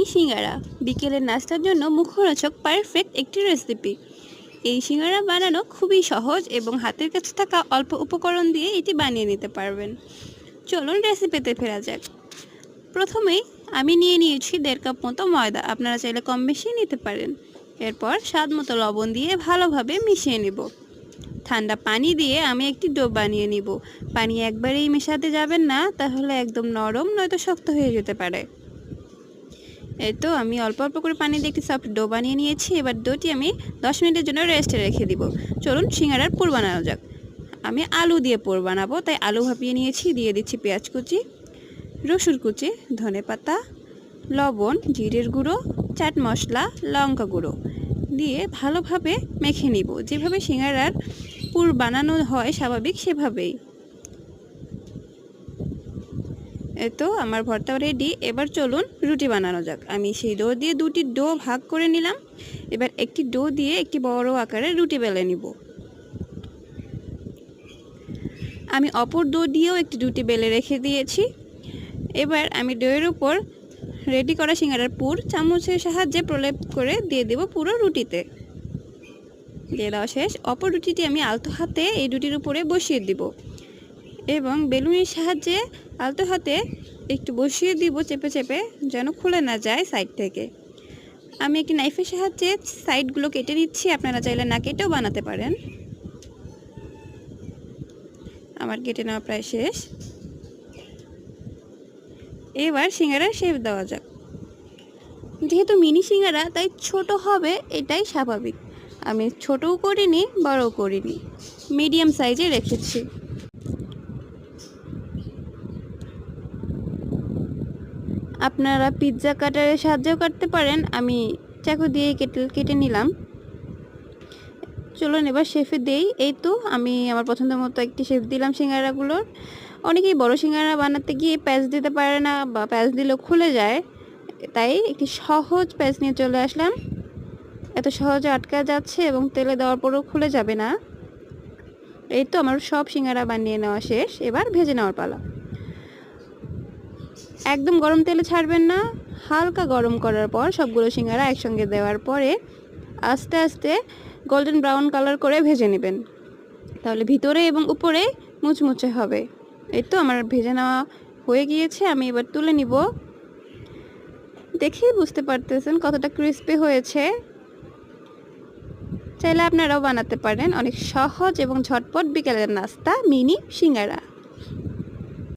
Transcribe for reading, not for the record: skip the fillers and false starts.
Mini সিঙ্গারা বিকেলের নাস্তার জন্য মুখরোচক পারফেক্ট একটি রেসিপি। এই সিঙ্গারা বানানো খুবই সহজ এবং হাতের কাছে থাকা অল্প উপকরণ দিয়ে এটি বানিয়ে নিতে পারবেন। চলুন রেসিপিতে ফেরা যাক। প্রথমেই আমি নিয়ে নিয়েছি 1.5 কাপ মতো ময়দা, আপনারা চাইলে কম বেশি নিতে পারেন। এরপর স্বাদ মতো লবণ দিয়ে ভালোভাবে মিশিয়ে নেব। ঠান্ডা পানি দিয়ে আমি একটি ডো বানিয়ে নিব। পানি একবারেই মেশাতে যাবেন না, তাহলে একদম নরম নয়তো শক্ত হয়ে যেতে পারে। এই তো আমি অল্প অল্প করে পানি দিয়ে একটি সফট ডো বানিয়ে নিয়েছি। এবার ডোটি আমি 10 মিনিটের জন্য রেস্টে রেখে দিব। চলুন সিঙ্গারার পুর বানানো যাক। আমি আলু দিয়ে পুর বানাবো, তাই আলু ভাপিয়ে নিয়েছি। দিয়ে দিচ্ছি পেঁয়াজ কুচি, রসুন কুচি, ধনেপাতা, লবণ, জিরের গুঁড়ো, চাট মশলা, লঙ্কা গুঁড়ো দিয়ে ভালোভাবে মেখে নিব। যেভাবে সিঙ্গারার পুর বানানো হয় স্বাভাবিক সেভাবেই। এই তো আমার ভর্তা রেডি। এবার চলুন রুটি বানানো যাক। আমি সেই ডো দিয়ে দুটি ডো ভাগ করে নিলাম। এবার একটি ডো দিয়ে একটি বড় আকারের রুটি বেলে নিব। আমি অপর ডো দিয়েও একটি রুটি বেলে রেখে দিয়েছি। এবার আমি ডোয়ের উপর রেডি করা সিঙ্গারার পুর চামচের সাহায্যে প্রলেপ করে দিয়ে দেব পুরো রুটিতে। দিয়ে দেওয়া শেষ। অপর রুটিটি আমি আলতো হাতে এই রুটির উপরে বসিয়ে দিব এবং বেলুনের সাহায্যে আলতো হাতে একটু বসিয়ে দিব চেপে চেপে, যেন খুলে না যায় সাইড থেকে। আমি একটি নাইফের সাহায্যে সাইডগুলো কেটে নিচ্ছি, আপনারা চাইলে না কেটেও বানাতে পারেন। আমার কেটে নেওয়া প্রায় শেষ। এবার সিঙ্গারার শেপ দেওয়া যাক। যেহেতু মিনি সিঙ্গারা তাই ছোট হবে, এটাই স্বাভাবিক। আমি ছোটও করিনি বড়ও করিনি, মিডিয়াম সাইজে রেখেছি। আপনারা পিৎজা কাটারের সাহায্যেও কাটতে পারেন, আমি চাকু দিয়ে কেটে নিলাম। চলুন এবার শেপে দেই। এই তো আমি আমার পছন্দের মতো একটি শেপ দিলাম সিঙ্গারাগুলোর। অনেকেই বড় সিঙ্গারা বানাতে গিয়ে প্যাঁচ দিতে পারে না বা প্যাঁচ দিলেও খুলে যায়, তাই একটি সহজ প্যাঁচ নিয়ে চলে আসলাম। এত সহজে আটকা যাচ্ছে এবং তেলে দেওয়ার পরেও খুলে যাবে না। এই তো আমার সব সিঙ্গারা বানিয়ে নেওয়া শেষ। এবার ভেজে নেওয়ার পালা। একদম গরম তেলে ছাড়বেন না, হালকা গরম করার পর সবগুলো সিঙ্গারা একসঙ্গে দেওয়ার পরে আস্তে আস্তে গোল্ডেন ব্রাউন কালার করে ভেজে নেবেন, তাহলে ভিতরে এবং উপরে মুচমুচে হবে। এই তো আমার ভেজে নেওয়া হয়ে গিয়েছে। আমি এবার তুলে নিব। দেখেই বুঝতে পারতেছেন কতটা ক্রিস্পি হয়েছে। চাইলে আপনারাও বানাতে পারেন। অনেক সহজ এবং ঝটপট বিকেলের নাস্তা মিনি সিঙ্গারা।